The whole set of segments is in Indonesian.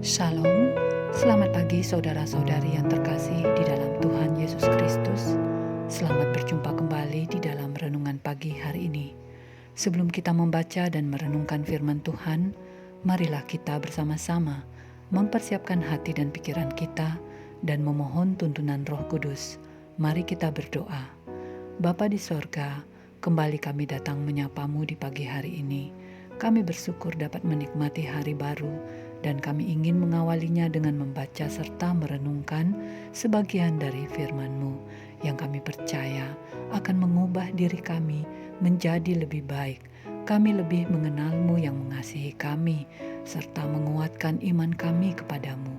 Shalom, selamat pagi saudara-saudari yang terkasih di dalam Tuhan Yesus Kristus. Selamat berjumpa kembali di dalam renungan pagi hari ini. Sebelum kita membaca dan merenungkan firman Tuhan, marilah kita bersama-sama mempersiapkan hati dan pikiran kita dan memohon tuntunan Roh Kudus. Mari kita berdoa. Bapa di sorga, kembali kami datang menyapamu di pagi hari ini. Kami bersyukur dapat menikmati hari baru dan kami ingin mengawalinya dengan membaca serta merenungkan sebagian dari firman-Mu yang kami percaya akan mengubah diri kami menjadi lebih baik. Kami lebih mengenal-Mu yang mengasihi kami serta menguatkan iman kami kepadamu.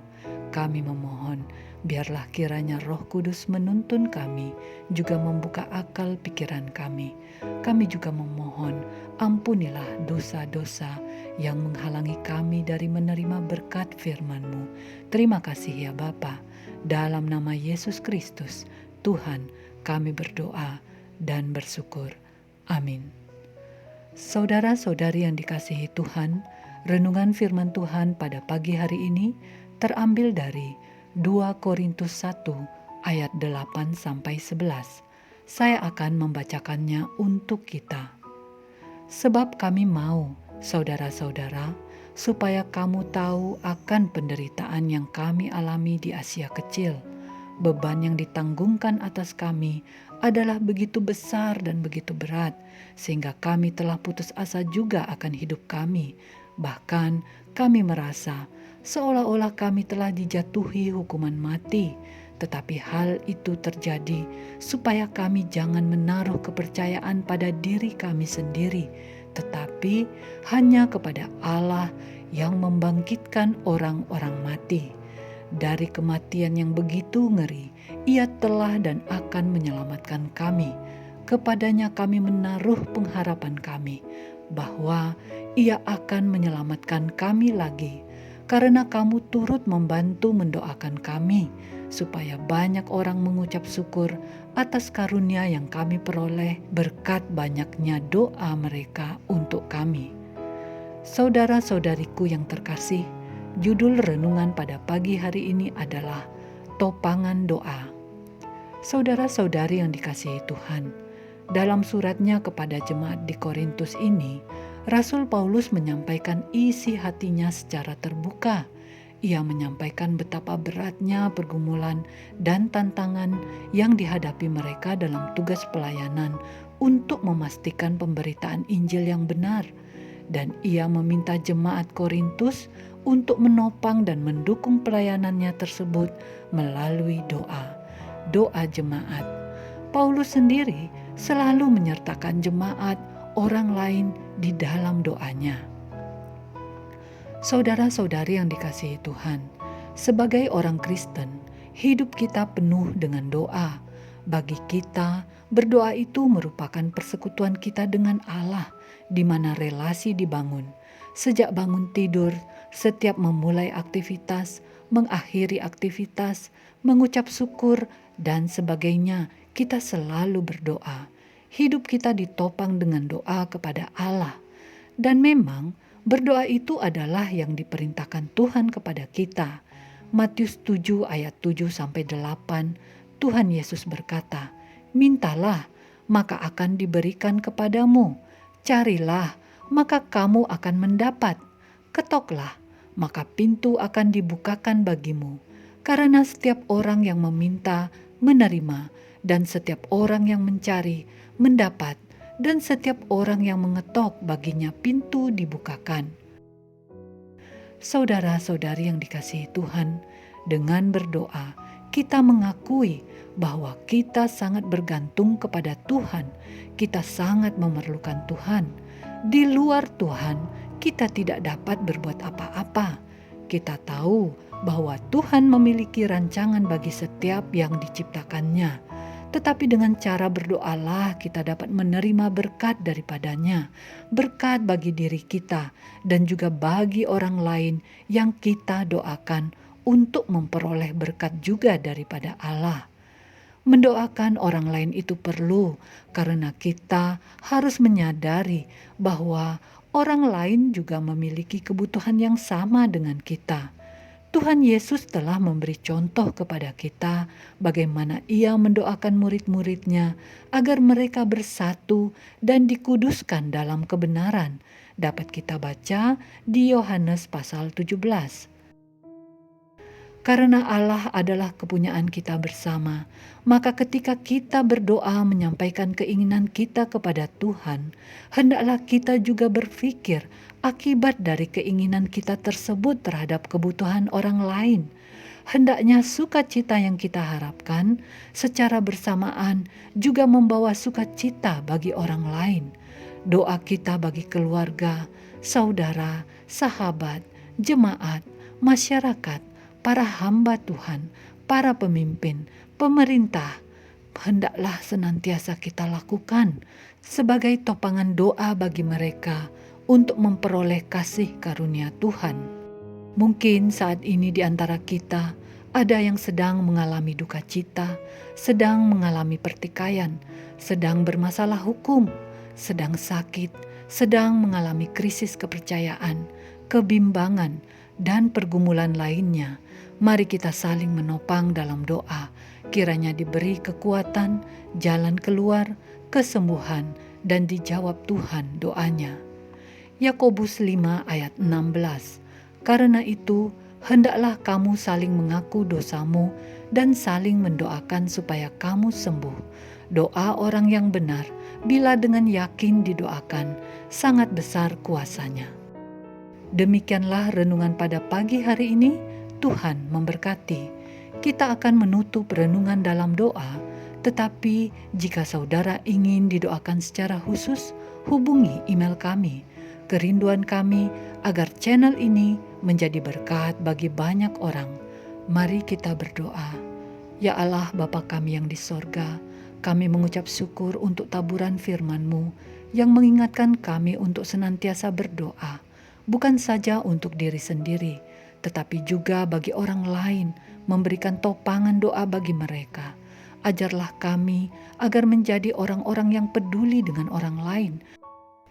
Kami memohon, biarlah kiranya Roh Kudus menuntun kami, juga membuka akal pikiran kami. Kami juga memohon, ampunilah dosa-dosa yang menghalangi kami dari menerima berkat firman-Mu. Terima kasih ya Bapa. Dalam nama Yesus Kristus, Tuhan, kami berdoa dan bersyukur. Amin. Saudara-saudari yang dikasihi Tuhan, renungan firman Tuhan pada pagi hari ini terambil dari 2 Korintus 1 ayat 8-11. Saya akan membacakannya untuk kita. Sebab kami mau, saudara-saudara, supaya kamu tahu akan penderitaan yang kami alami di Asia Kecil. Beban yang ditanggungkan atas kami adalah begitu besar dan begitu berat, sehingga kami telah putus asa juga akan hidup kami. Bahkan kami merasa seolah-olah kami telah dijatuhi hukuman mati. Tetapi hal itu terjadi supaya kami jangan menaruh kepercayaan pada diri kami sendiri, tetapi hanya kepada Allah yang membangkitkan orang-orang mati. Dari kematian yang begitu ngeri, Ia telah dan akan menyelamatkan kami. Kepadanya kami menaruh pengharapan kami, bahwa Ia akan menyelamatkan kami lagi, karena kamu turut membantu mendoakan kami, supaya banyak orang mengucap syukur atas karunia yang kami peroleh berkat banyaknya doa mereka untuk kami. Saudara-saudariku yang terkasih, judul renungan pada pagi hari ini adalah Topangan Doa. Saudara-saudari yang dikasihi Tuhan, dalam suratnya kepada jemaat di Korintus ini, Rasul Paulus menyampaikan isi hatinya secara terbuka. Ia menyampaikan betapa beratnya pergumulan dan tantangan yang dihadapi mereka dalam tugas pelayanan untuk memastikan pemberitaan Injil yang benar. Dan ia meminta jemaat Korintus untuk menopang dan mendukung pelayanannya tersebut melalui doa jemaat. Paulus sendiri selalu menyertakan jemaat orang lain di dalam doanya. Saudara-saudari yang dikasihi Tuhan, sebagai orang Kristen, hidup kita penuh dengan doa. Bagi kita, berdoa itu merupakan persekutuan kita dengan Allah, di mana relasi dibangun. Sejak bangun tidur, setiap memulai aktivitas, mengakhiri aktivitas, mengucap syukur, dan sebagainya, kita selalu berdoa. Hidup kita ditopang dengan doa kepada Allah. Dan memang, berdoa itu adalah yang diperintahkan Tuhan kepada kita. Matius 7 ayat 7-8, Tuhan Yesus berkata, "Mintalah, maka akan diberikan kepadamu. Carilah, maka kamu akan mendapat. Ketoklah, maka pintu akan dibukakan bagimu. Karena setiap orang yang meminta, menerima, dan setiap orang yang mencari, mendapat. Dan setiap orang yang mengetok baginya pintu dibukakan." Saudara-saudari yang dikasihi Tuhan, dengan berdoa kita mengakui bahwa kita sangat bergantung kepada Tuhan. Kita sangat memerlukan Tuhan. Di luar Tuhan, kita tidak dapat berbuat apa-apa. Kita tahu bahwa Tuhan memiliki rancangan bagi setiap yang diciptakannya. Tetapi dengan cara berdoalah kita dapat menerima berkat daripadanya, berkat bagi diri kita dan juga bagi orang lain yang kita doakan untuk memperoleh berkat juga daripada Allah. Mendoakan orang lain itu perlu karena kita harus menyadari bahwa orang lain juga memiliki kebutuhan yang sama dengan kita. Tuhan Yesus telah memberi contoh kepada kita bagaimana Ia mendoakan murid-muridnya agar mereka bersatu dan dikuduskan dalam kebenaran. Dapat kita baca di Yohanes pasal 17. Karena Allah adalah kepunyaan kita bersama, maka ketika kita berdoa menyampaikan keinginan kita kepada Tuhan, hendaklah kita juga berpikir akibat dari keinginan kita tersebut terhadap kebutuhan orang lain. Hendaknya sukacita yang kita harapkan secara bersamaan juga membawa sukacita bagi orang lain. Doa kita bagi keluarga, saudara, sahabat, jemaat, masyarakat, para hamba Tuhan, para pemimpin, pemerintah, hendaklah senantiasa kita lakukan sebagai topangan doa bagi mereka untuk memperoleh kasih karunia Tuhan. Mungkin saat ini di antara kita ada yang sedang mengalami duka cita, sedang mengalami pertikaian, sedang bermasalah hukum, sedang sakit, sedang mengalami krisis kepercayaan, kebimbangan, dan pergumulan lainnya. Mari kita saling menopang dalam doa, kiranya diberi kekuatan, jalan keluar, kesembuhan, dan dijawab Tuhan doanya. Yakobus 5 ayat 16. Karena itu, hendaklah kamu saling mengaku dosamu dan saling mendoakan supaya kamu sembuh. Doa orang yang benar, bila dengan yakin didoakan, sangat besar kuasanya. Demikianlah renungan pada pagi hari ini. Tuhan memberkati. Kita akan menutup renungan dalam doa, tetapi jika saudara ingin didoakan secara khusus, hubungi email kami. Kerinduan kami agar channel ini menjadi berkat bagi banyak orang. Mari kita berdoa. Ya Allah Bapa kami yang di sorga, kami mengucap syukur untuk taburan firman-Mu yang mengingatkan kami untuk senantiasa berdoa, bukan saja untuk diri sendiri, tetapi juga bagi orang lain, memberikan topangan doa bagi mereka. Ajarlah kami agar menjadi orang-orang yang peduli dengan orang lain,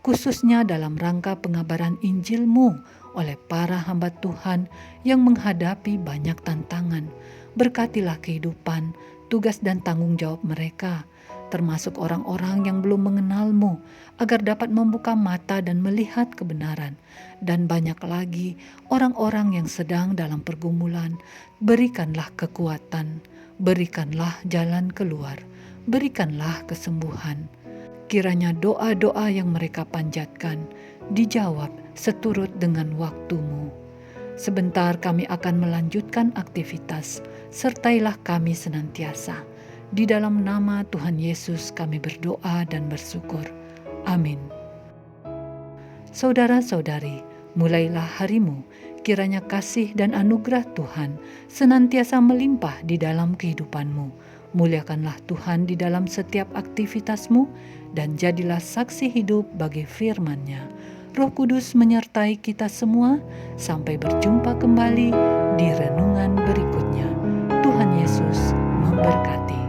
khususnya dalam rangka pengabaran Injil-Mu oleh para hamba Tuhan yang menghadapi banyak tantangan. Berkatilah kehidupan, tugas dan tanggung jawab mereka, termasuk orang-orang yang belum mengenal-Mu, agar dapat membuka mata dan melihat kebenaran. Dan banyak lagi orang-orang yang sedang dalam pergumulan, berikanlah kekuatan, berikanlah jalan keluar, berikanlah kesembuhan. Kiranya doa-doa yang mereka panjatkan dijawab seturut dengan waktu-Mu. Sebentar kami akan melanjutkan aktivitas, sertailah kami senantiasa. Di dalam nama Tuhan Yesus kami berdoa dan bersyukur. Amin. Saudara-saudari, mulailah harimu, kiranya kasih dan anugerah Tuhan senantiasa melimpah di dalam kehidupanmu. Muliakanlah Tuhan di dalam setiap aktivitasmu dan jadilah saksi hidup bagi firman-Nya. Roh Kudus menyertai kita semua. Sampai berjumpa kembali di renungan berikutnya. Tuhan Yesus memberkati.